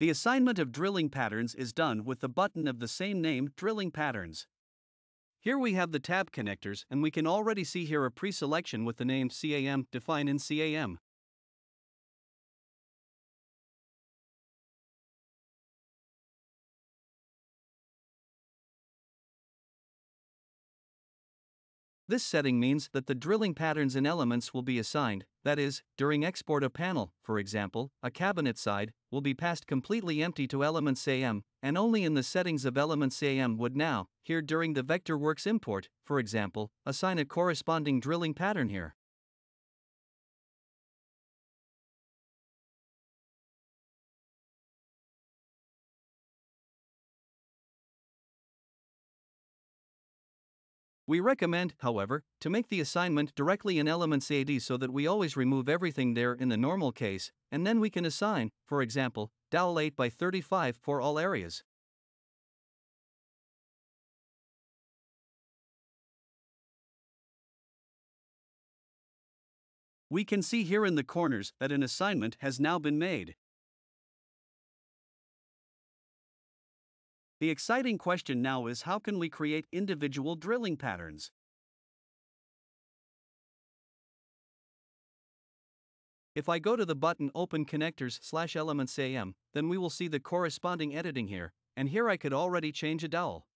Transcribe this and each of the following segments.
The assignment of drilling patterns is done with the button of the same name, Drilling Patterns. Here we have the tab connectors, and we can already see here a pre-selection with the name CAM defined in CAM. This setting means that the drilling patterns in Elements will be assigned, that is, during export a panel, for example, a cabinet side, will be passed completely empty to ElementsCAM, and only in the settings of ElementsCAM would now, here during the Vectorworks import, for example, assign a corresponding drilling pattern here. We recommend, however, to make the assignment directly in ElementsCAD so that we always remove everything there in the normal case, and then we can assign, for example, dowel 8 by 35 for all areas. We can see here in the corners that an assignment has now been made. The exciting question now is, how can we create individual drilling patterns? If I go to the button Open Connectors/ElementsCAM, then we will see the corresponding editing here, and here I could already change a dowel.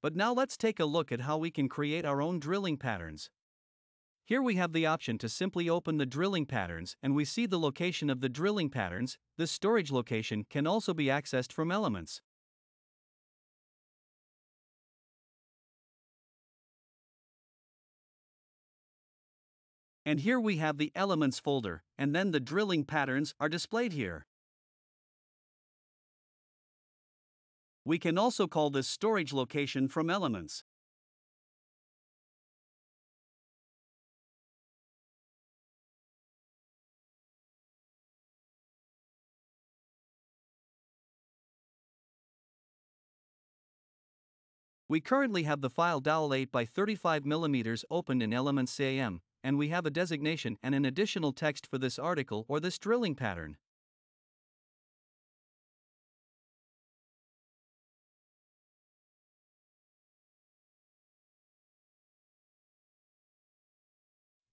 But now let's take a look at how we can create our own drilling patterns. Here we have the option to simply open the drilling patterns, and we see the location of the drilling patterns. This storage location can also be accessed from Elements. And here we have the Elements folder, and then the drilling patterns are displayed here. We can also call this storage location from Elements. We currently have the file dowel 8 by 35 mm open in ElementsCAM, and we have a designation and an additional text for this article or this drilling pattern.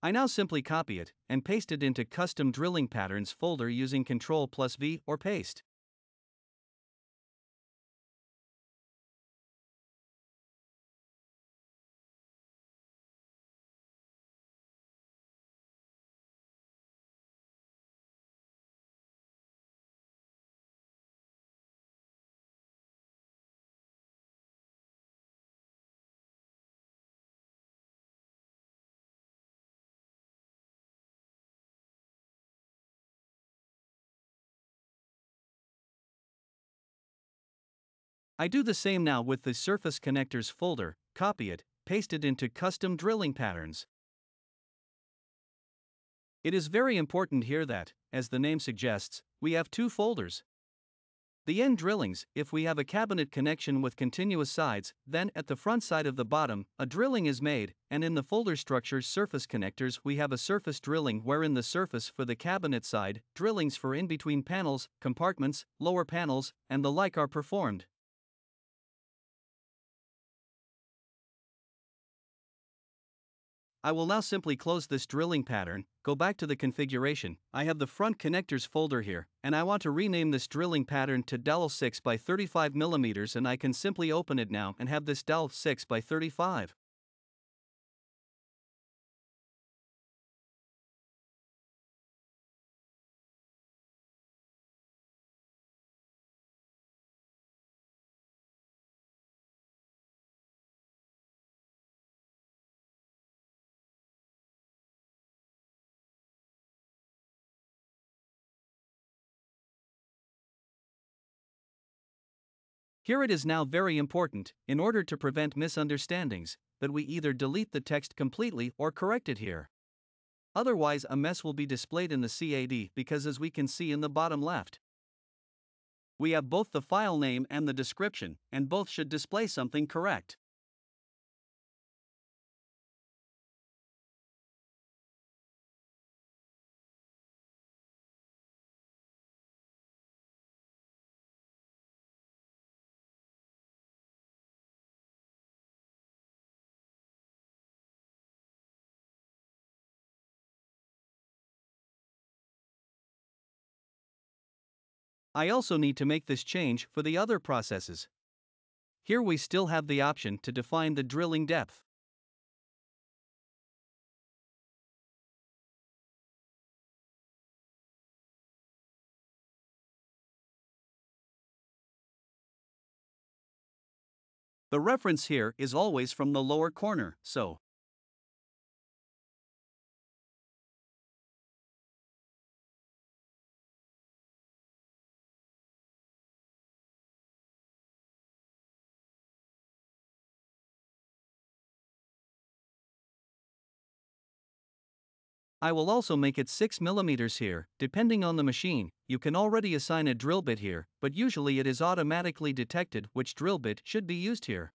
I now simply copy it and paste it into Custom Drilling Patterns folder using Ctrl+V or Paste. I do the same now with the Surface Connectors folder, copy it, paste it into Custom Drilling Patterns. It is very important here that, as the name suggests, we have two folders. The end drillings, if we have a cabinet connection with continuous sides, then at the front side of the bottom, a drilling is made, and in the folder structure Surface Connectors we have a surface drilling wherein the surface for the cabinet side, drillings for in-between panels, compartments, lower panels, and the like are performed. I will now simply close this drilling pattern, go back to the configuration. I have the front connectors folder here, and I want to rename this drilling pattern to dowel 6 by 35 mm, and I can simply open it now and have this dowel 6 by 35. Here it is now very important, in order to prevent misunderstandings, that we either delete the text completely or correct it here. Otherwise a mess will be displayed in the CAD because, as we can see in the bottom left, we have both the file name and the description, and both should display something correct. I also need to make this change for the other processes. Here we still have the option to define the drilling depth. The reference here is always from the lower corner, so I will also make it 6 mm here. Depending on the machine, you can already assign a drill bit here, but usually it is automatically detected which drill bit should be used here.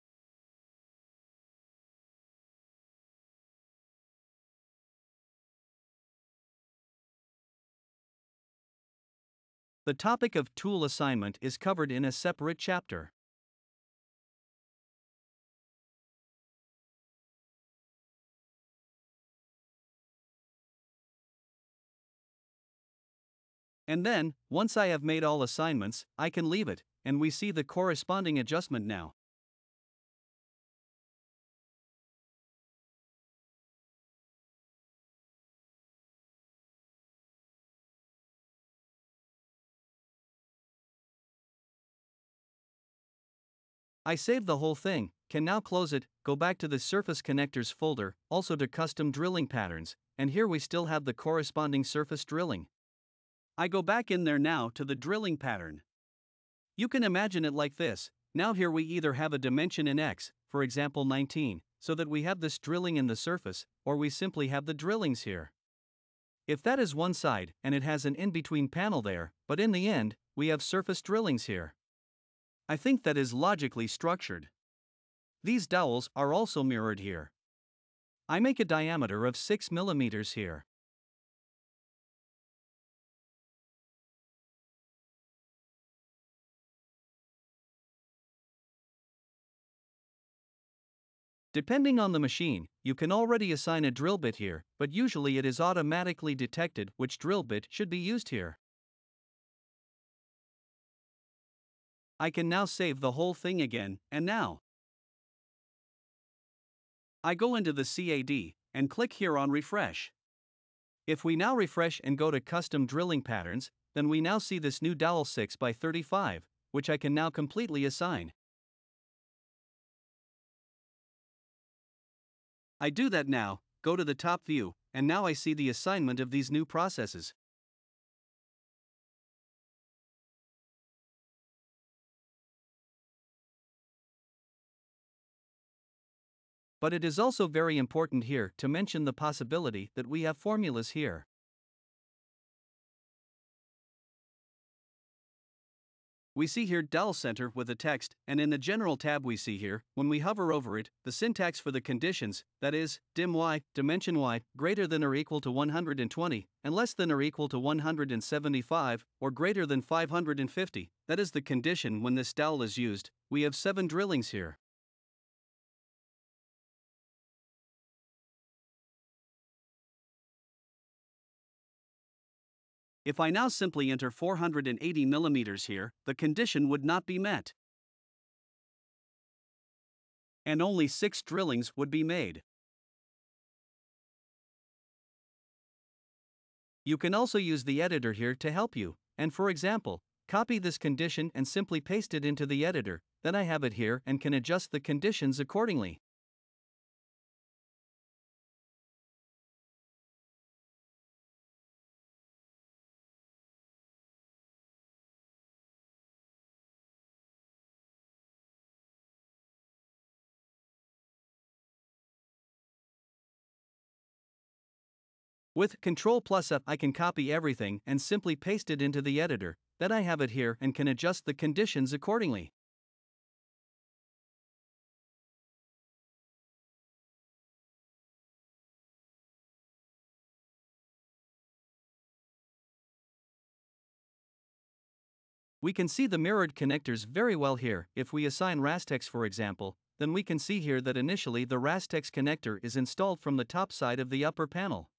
The topic of tool assignment is covered in a separate chapter. And then, once I have made all assignments, I can leave it, and we see the corresponding adjustment now. I saved the whole thing, can now close it, go back to the surface connectors folder, also to custom drilling patterns, and here we still have the corresponding surface drilling. I go back in there now to the drilling pattern. You can imagine it like this. Now here we either have a dimension in X, for example 19, so that we have this drilling in the surface, or we simply have the drillings here. If that is one side, and it has an in-between panel there, but in the end, we have surface drillings here. I think that is logically structured. These dowels are also mirrored here. I make a diameter of 6 mm here. Depending on the machine, you can already assign a drill bit here, but usually it is automatically detected which drill bit should be used here. I can now save the whole thing again, and now I go into the CAD and click here on refresh. If we now refresh and go to custom drilling patterns, then we now see this new dowel 6x35, which I can now completely assign. I do that now, go to the top view, and now I see the assignment of these new processes. But it is also very important here to mention the possibility that we have formulas here. We see here dowel center with a text, and in the general tab we see here, when we hover over it, the syntax for the conditions, that is, dim y, dimension y, greater than or equal to 120, and less than or equal to 175, or greater than 550, that is the condition when this dowel is used. We have 7 drillings here. If I now simply enter 480 mm here, the condition would not be met. And only 6 drillings would be made. You can also use the editor here to help you, and for example, copy this condition and simply paste it into the editor, then I have it here and can adjust the conditions accordingly. With Ctrl+F I can copy everything and simply paste it into the editor, then I have it here and can adjust the conditions accordingly. We can see the mirrored connectors very well here. If we assign Rastex for example, then we can see here that initially the Rastex connector is installed from the top side of the upper panel.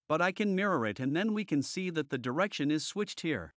But I can mirror it and then we can see that the direction is switched here.